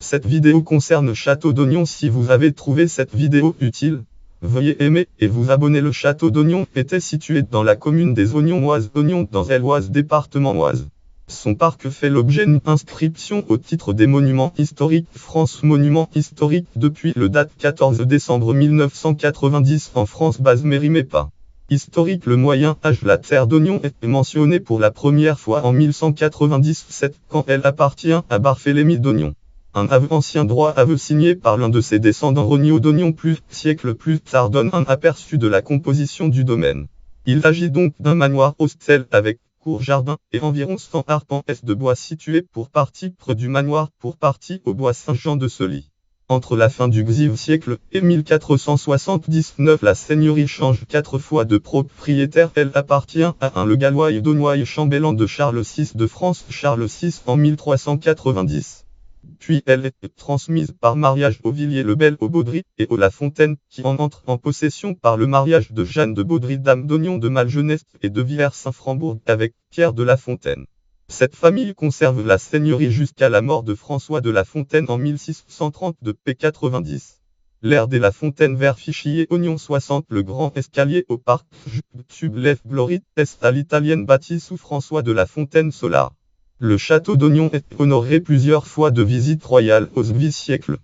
Cette vidéo concerne Château d'Ognon. Si vous avez trouvé cette vidéo utile, veuillez aimer et vous abonner. Le Château d'Ognon était situé dans la commune des Oignon-Oise, Ognon dans l'Oise, département Oise. Son parc fait l'objet d'une inscription au titre des monuments historiques France Monuments historiques depuis le date 14 décembre 1990 en France. Base Mérimée-Pas. Historique. Le Moyen Âge. La terre d'Ognon est mentionnée pour la première fois en 1197 quand elle appartient à Barthélemy d'Ognon. Un ancien droit aveu signé par l'un de ses descendants, Regnault d'Ognon, siècles plus tard, donne un aperçu de la composition du domaine. Il s'agit donc d'un manoir hostel avec cour, jardin et environ 100 arpents de bois situés pour partie près du manoir, pour partie au bois Saint-Jean de Sully. Entre la fin du Xiv siècle et 1479, la seigneurie change 4 fois de propriétaire. Elle appartient à un Le Gallois et d'Aulnoy, chambellan de Charles VI de France, Charles VI en 1390. Puis elle est transmise par mariage au Villiers-le-Bel, au Baudry et au La Fontaine, qui en entre en possession par le mariage de Jeanne de Baudry, dame d'Ognon de Malgenest et de Villers-Saint-Frambourg, avec Pierre de La Fontaine. Cette famille conserve la seigneurie jusqu'à la mort de François de La Fontaine en 1630 de p. 90. L'ère des La Fontaine vers Fichillier, Ognon 60. Le grand escalier au parc Tube Lef Glorit est à l'italienne bâti sous François de La Fontaine Solar. Le château d'Ognon est honoré plusieurs fois de visites royales au siècle.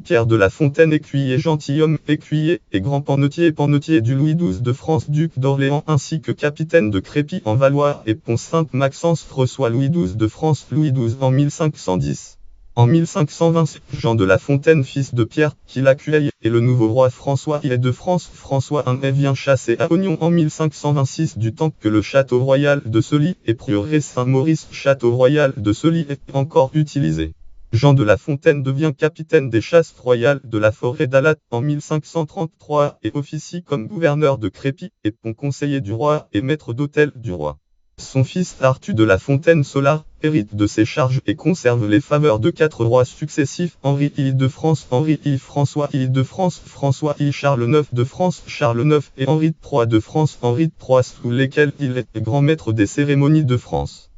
Pierre de La Fontaine, écuyer, gentilhomme, écuyer et grand panetier du Louis XII de France, duc d'Orléans, ainsi que capitaine de Crépy en Valois et Pont-Sainte-Maxence, reçoit Louis XII de France, Louis XII en 1510. En 1520, c'est Jean de La Fontaine, fils de Pierre, qui l'accueille, et le nouveau roi François I de France. François I vient chasser à Ognon en 1526, du temps que le château royal de Sully et prieuré Saint-Maurice, château royal de Sully, est encore utilisé. Jean de La Fontaine devient capitaine des chasses royales de la forêt d'Alat en 1533 et officie comme gouverneur de Crépy et pont conseiller du roi et maître d'hôtel du roi. Son fils Arthur de La Fontaine Solar hérite de ses charges et conserve les faveurs de 4 rois successifs: Henri I de France, Henri I, François I de France, François I, Charles IX de France, Charles IX et Henri III de France, Henri III, sous lesquels il est grand maître des cérémonies de France.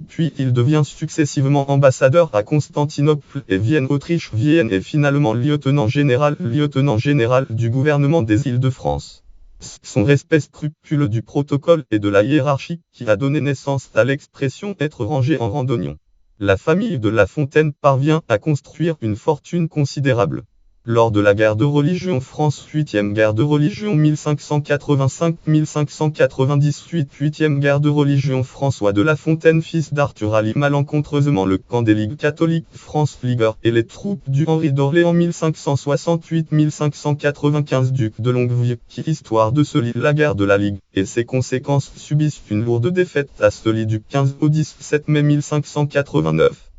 Puis il devient successivement ambassadeur à Constantinople et Vienne, Autriche, Vienne, et finalement lieutenant général du gouvernement des Îles-de-France. Son respect scrupuleux du protocole et de la hiérarchie qui a donné naissance à l'expression être rangé en rang d'oignon. La famille de La Fontaine parvient à construire une fortune considérable. Lors de la guerre de religion France, 8e guerre de religion 1585-1598, 8e guerre de religion, François de La Fontaine, fils d'Arthur, allie malencontreusement le camp des Ligues catholiques, France Ligueur, et les troupes du Henri d'Orléans 1568-1595, duc de Longueville, qui, histoire de Sully, la guerre de la Ligue, et ses conséquences, subissent une lourde défaite à Sully du 15 au 17 mai 1589.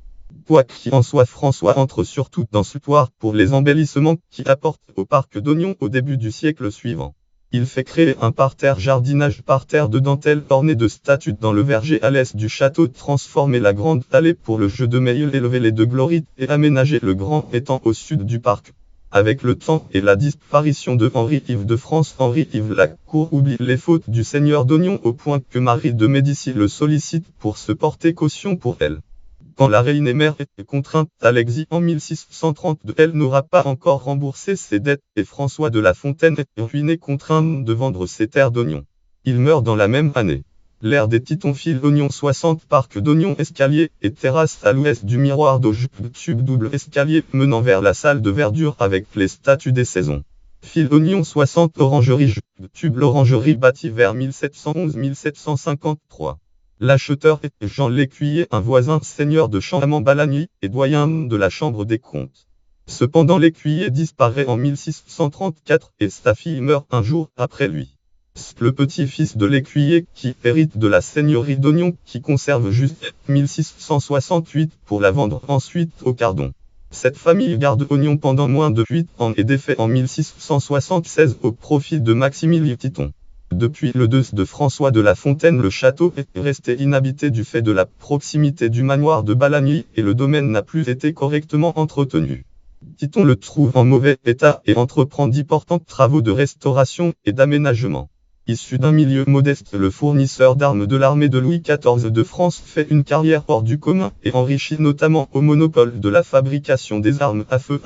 Quoi qu'il en soit, François entre surtout dans ce pouvoir pour les embellissements qu'il apporte au parc d'Ognon au début du siècle suivant. Il fait créer un jardinage parterre de dentelle orné de statues dans le verger à l'est du château, transformer la grande allée pour le jeu de Meille, élever les 2 glorites et aménager le grand étang au sud du parc. Avec le temps et la disparition de Henri-Yves de France, Henri-Yves Lacour oublie les fautes du seigneur d'Ognon au point que Marie de Médicis le sollicite pour se porter caution pour elle. Quand la reine et mère est contrainte à l'exil en 1632, elle n'aura pas encore remboursé ses dettes et François de La Fontaine est ruiné, contraint de vendre ses terres d'Ognon. Il meurt dans la même année. L'ère des Titons, fil Ognon 60, parc d'Ognon, escalier et terrasse à l'ouest du miroir d'eau, tube double escalier menant vers la salle de verdure avec les statues des saisons. Fil Ognon 60, orangerie, tube l'orangerie bâtie vers 1711-1753. L'acheteur est Jean Lécuyer, un voisin seigneur de Champamont-Balagny et doyen de la Chambre des comptes. Cependant Lécuyer disparaît en 1634 et sa fille meurt un jour après lui. Le petit-fils de Lécuyer, qui hérite de la seigneurie d'Ognon, qui conserve jusqu'à 1668 pour la vendre ensuite au Cardon. Cette famille garde Ognon pendant moins de 8 ans et défait en 1676 au profit de Maximilien Titon. Depuis le décès de François de La Fontaine, le château est resté inhabité du fait de la proximité du manoir de Balagny et le domaine n'a plus été correctement entretenu. Titon le trouve en mauvais état et entreprend d'importants travaux de restauration et d'aménagement. Issu d'un milieu modeste, le fournisseur d'armes de l'armée de Louis XIV de France fait une carrière hors du commun et enrichit notamment au monopole de la fabrication des armes à feu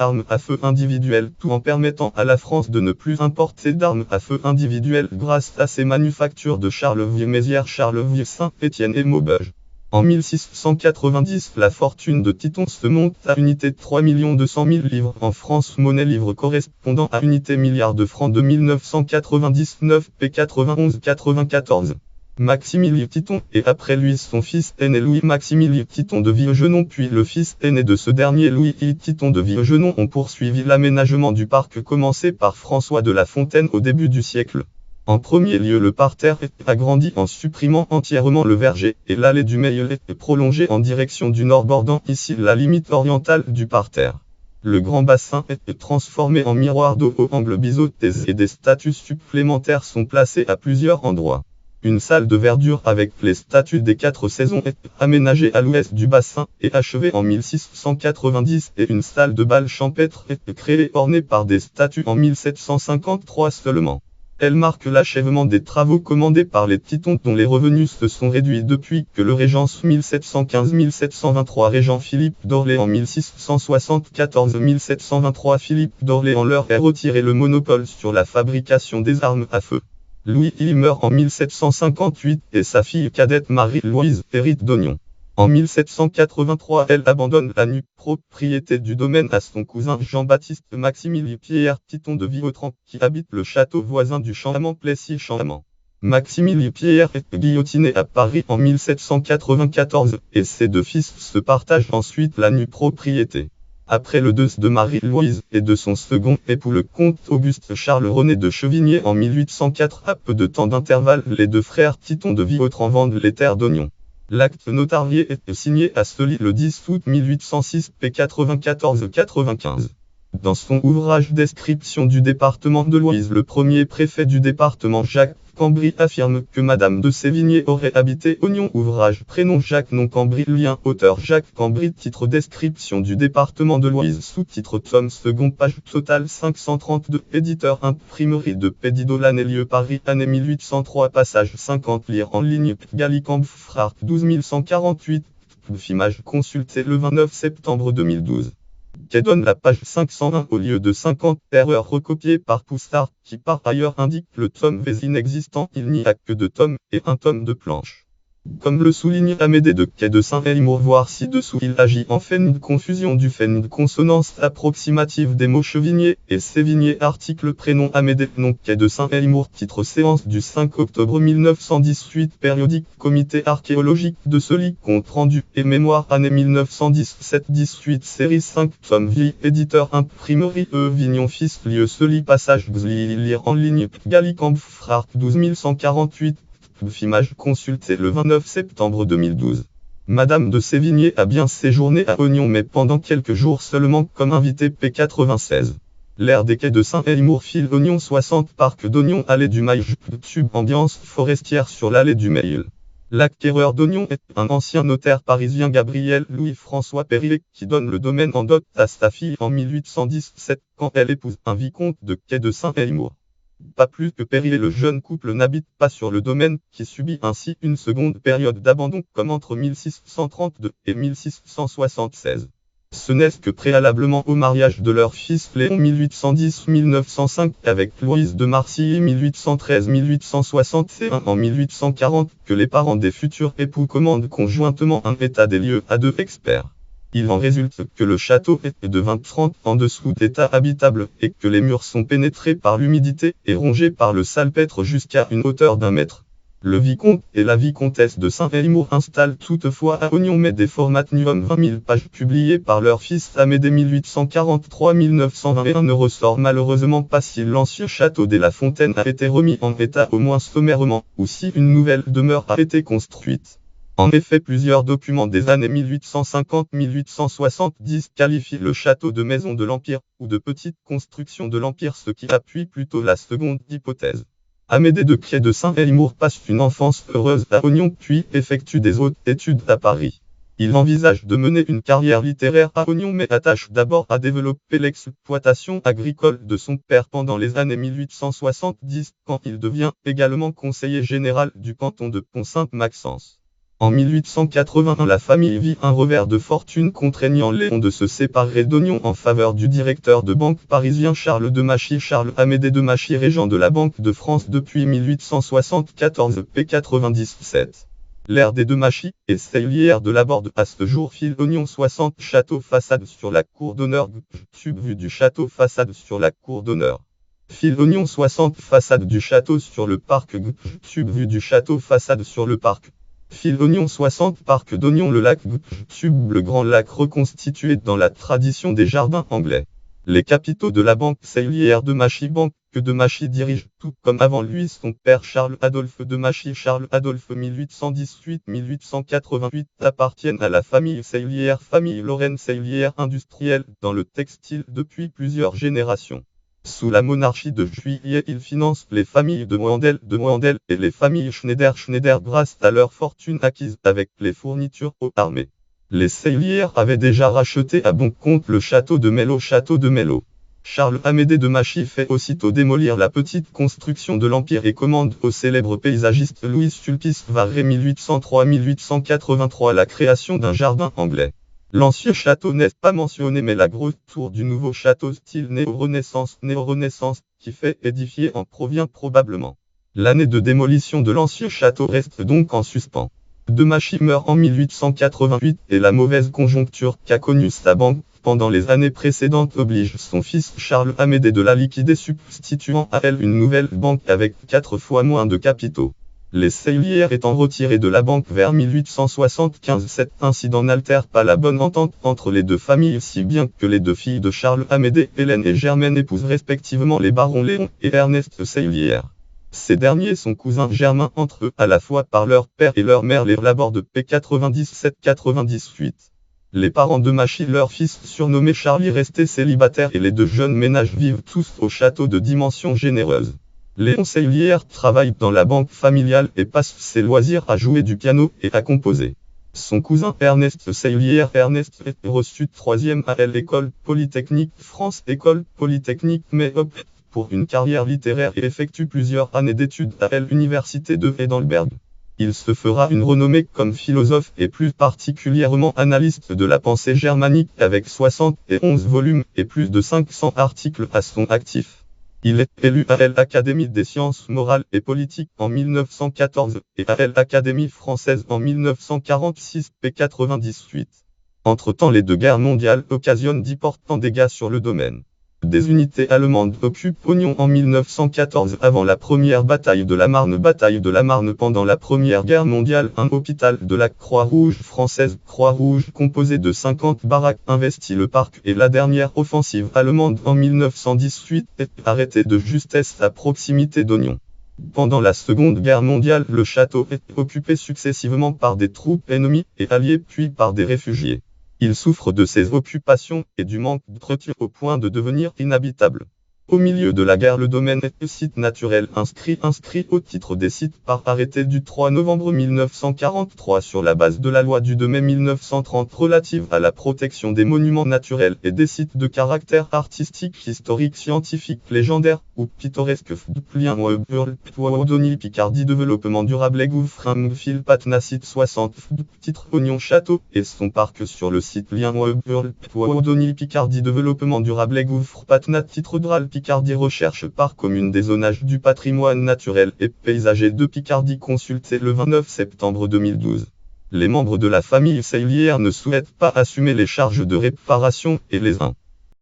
individuelles, tout en permettant à la France de ne plus importer d'armes à feu individuelles grâce à ses manufactures de Charleville-Mézières, Charleville, Saint-Étienne et Maubeuge. En 1690, la fortune de Titon se monte à unité de 3 200 000 livres en France, monnaie livre correspondant à unité milliard de francs de 1999 p. 91-94. Maximilien Titon et après lui son fils aîné Louis-Maximilien Titon de Villegenon puis le fils aîné de ce dernier Louis-Philippe Titon de Villegenon ont poursuivi l'aménagement du parc commencé par François de La Fontaine au début du siècle. En premier lieu, le parterre est agrandi en supprimant entièrement le verger, et l'allée du Meillel est prolongée en direction du nord bordant ici la limite orientale du parterre. Le grand bassin est transformé en miroir d'eau au angle biseauté et des statues supplémentaires sont placées à plusieurs endroits. Une salle de verdure avec les statues des 4 saisons est aménagée à l'ouest du bassin et achevée en 1690 et une salle de bal champêtre est créée ornée par des statues en 1753 seulement. Elle marque l'achèvement des travaux commandés par les Titons dont les revenus se sont réduits depuis que le régent 1715-1723 régent Philippe d'Orléans 1674-1723 Philippe d'Orléans leur ait retiré le monopole sur la fabrication des armes à feu. Louis y meurt en 1758 et sa fille cadette Marie-Louise hérite d'Ognon. En 1783, elle abandonne la nue propriété du domaine à son cousin Jean-Baptiste Maximilien Pierre Titon de Viautran, qui habite le château voisin du Champ-Amand Plessis-Champ-Amand. Maximilien Pierre est guillotiné à Paris en 1794 et ses 2 fils se partagent ensuite la nue propriété. Après le deuil de Marie-Louise et de son second époux le comte Auguste Charles René de Chevigné en 1804, à peu de temps d'intervalle, les 2 frères Titon de Viautran vendent les terres d'Ognon. L'acte notarié est signé à Sully le 10 août 1806 p. 94-95. Dans son ouvrage Description du département de l'Oise, le premier préfet du département Jacques Cambry affirme que Madame de Sévigné aurait habité Ognon. Ouvrage prénom Jacques nom Cambry lien auteur Jacques Cambry titre Description du département de l'Oise sous-titre tome second page total 532 éditeur imprimerie de Pédido l'année lieu Paris année 1803 passage 50 lire en ligne Gallicamp Frart 12148 image consulté le 29 septembre 2012. Qui donne la page 501 au lieu de 50, erreur recopiée par Poussard, qui par ailleurs indique le tome V inexistant, il n'y a que 2 tomes, et un tome de planche. Comme le souligne Amédée de Quai de Saint-Élimour, voir ci-dessous, il agit en fait une confusion du fait une consonance approximative des mots Chevigné et Sévigné. Article prénom Amédée, nom Quai de Saint-Élimour, titre séance du 5 octobre 1918, périodique comité archéologique de Sully, compte rendu et mémoire année 1917-18, série 5, tome vie, éditeur imprimerie Vignon fils, lieu Sully, passage Xli, lire en ligne Gallicamp Frart 12148. Image consultée le 29 septembre 2012. Madame de Sévigné a bien séjourné à Ognon mais pendant quelques jours seulement comme invitée p. 96. L'aire des quais de Saint-Élimour file Ognon 60 parc d'Ognon allée du Mail tube ambiance forestière sur l'allée du Mail. L'acquéreur d'Ognon est un ancien notaire parisien Gabriel Louis-François Perrier qui donne le domaine en dot à sa fille en 1817 quand elle épouse un vicomte de Quai de Saint-Élimour. Pas plus que Perrier, le jeune couple n'habite pas sur le domaine, qui subit ainsi une seconde période d'abandon comme entre 1632 et 1676. Ce n'est que préalablement au mariage de leur fils Léon 1810-1905 avec Louise de Marcilly 1813-1861 en 1840 que les parents des futurs époux commandent conjointement un état des lieux à 2 experts. Il en résulte que le château est de 20-30 en dessous d'état habitable et que les murs sont pénétrés par l'humidité et rongés par le salpêtre jusqu'à une hauteur d'1 mètre. Le vicomte et la vicomtesse de Saint-Élimour installent toutefois à Ognon mais des formatnium 20 000 pages publiées par leur fils Amédée 1843-1921 ne ressort malheureusement pas si l'ancien château de La Fontaine a été remis en état au moins sommairement, ou si une nouvelle demeure a été construite. En effet, plusieurs documents des années 1850-1870 qualifient le château de maison de l'Empire, ou de petite construction de l'Empire, ce qui appuie plutôt la seconde hypothèse. Amédée de Quai de Saint-Élimour passe une enfance heureuse à Ognon puis effectue des hautes études à Paris. Il envisage de mener une carrière littéraire à Ognon mais attache d'abord à développer l'exploitation agricole de son père pendant les années 1870 quand il devient également conseiller général du canton de Pont-Sainte-Maxence. En 1881, la famille vit un revers de fortune contraignant Léon de se séparer d'Ognon en faveur du directeur de banque parisien Charles Demachy. Charles-Amédée Demachy, régent de la Banque de France depuis 1874 p. 97. L'ère des Demachy et Seillière de Laborde à ce jour. Fil Ognon 60 château façade sur la cour d'honneur. Subvue du château façade sur la cour d'honneur. Fil Ognon 60 façade du château sur le parc. Subvue du château façade sur le parc. Fil Ognon 60 parc d'Ognon le lac. Sub le grand lac reconstitué dans la tradition des jardins anglais. Les capitaux de la banque Seillière Demachy, banque que Demachy dirige, tout comme avant lui son père Charles-Adolphe Demachy. Charles-Adolphe 1818-1888 appartiennent à la famille Seillière, famille Lorraine Seillière industrielle dans le textile depuis plusieurs générations. Sous la monarchie de Juillet, il finance les familles de Moandel et les familles Schneider grâce à leur fortune acquise avec les fournitures aux armées. Les Seillière avaient déjà racheté à bon compte le château de Mello. Charles-Amédée Demachy fait aussitôt démolir la petite construction de l'Empire et commande au célèbre paysagiste Louis-Sulpice Varré 1803-1883 la création d'un jardin anglais. L'ancien château n'est pas mentionné mais la grosse tour du nouveau château style néo-renaissance, qui fait édifier en provient probablement. L'année de démolition de l'ancien château reste donc en suspens. Demachy meurt en 1888 et la mauvaise conjoncture qu'a connue sa banque pendant les années précédentes oblige son fils Charles-Amédée de la liquider, substituant à elle une nouvelle banque avec 4 fois moins de capitaux. Les Seillière étant retirés de la banque vers 1875, cet incident n'altère pas la bonne entente entre les deux familles, si bien que les deux filles de Charles-Amédée, Hélène et Germaine, épousent respectivement les barons Léon et Ernest Seillière. Ces derniers sont cousins germains entre eux, à la fois par leur père et leur mère, les Laborde p. 97-98. Les parents de Demachy, leur fils surnommé Charlie, resté célibataire, et les deux jeunes ménages vivent tous au château de dimension généreuse. Léon Seillière travaille dans la banque familiale et passe ses loisirs à jouer du piano et à composer. Son cousin Ernest Seillière est reçu 3e à l'École Polytechnique France, École Polytechnique, mais opte pour une carrière littéraire et effectue plusieurs années d'études à l'Université de Heidelberg. Il se fera une renommée comme philosophe et plus particulièrement analyste de la pensée germanique avec 71 volumes et plus de 500 articles à son actif. Il est élu à l'Académie des sciences morales et politiques en 1914 et à l'Académie française en 1946 p. 98. Entre-temps, les deux guerres mondiales occasionnent d'importants dégâts sur le domaine. Des unités allemandes occupent Ognon en 1914 avant la première bataille de la Marne. Pendant la Première Guerre mondiale, un hôpital de la Croix-Rouge française, Croix-Rouge, composé de 50 baraques, investit le parc, et la dernière offensive allemande en 1918 est arrêtée de justesse à proximité d'Ognon. Pendant la Seconde Guerre mondiale, le château est occupé successivement par des troupes ennemies et alliées puis par des réfugiés. Il souffre de ces occupations et du manque d'entretien au point de devenir inhabitable. Au milieu de la guerre, le domaine est site naturel inscrit au titre des sites par arrêté du 3 novembre 1943 sur la base de la loi du 2 mai 1930 relative à la protection des monuments naturels et des sites de caractère artistique, historique, scientifique, légendaire ou pittoresque. Picardie développement durable et Gouffrin Fil Patna site 60 titre Ognon Château et son parc sur le site Picardie développement durable et Gouffre Patna titre Dral Picardie recherche par commune des zonages du patrimoine naturel et paysager de Picardie consulté le 29 septembre 2012. Les membres de la famille Seillière ne souhaitent pas assumer les charges de réparation et les 1.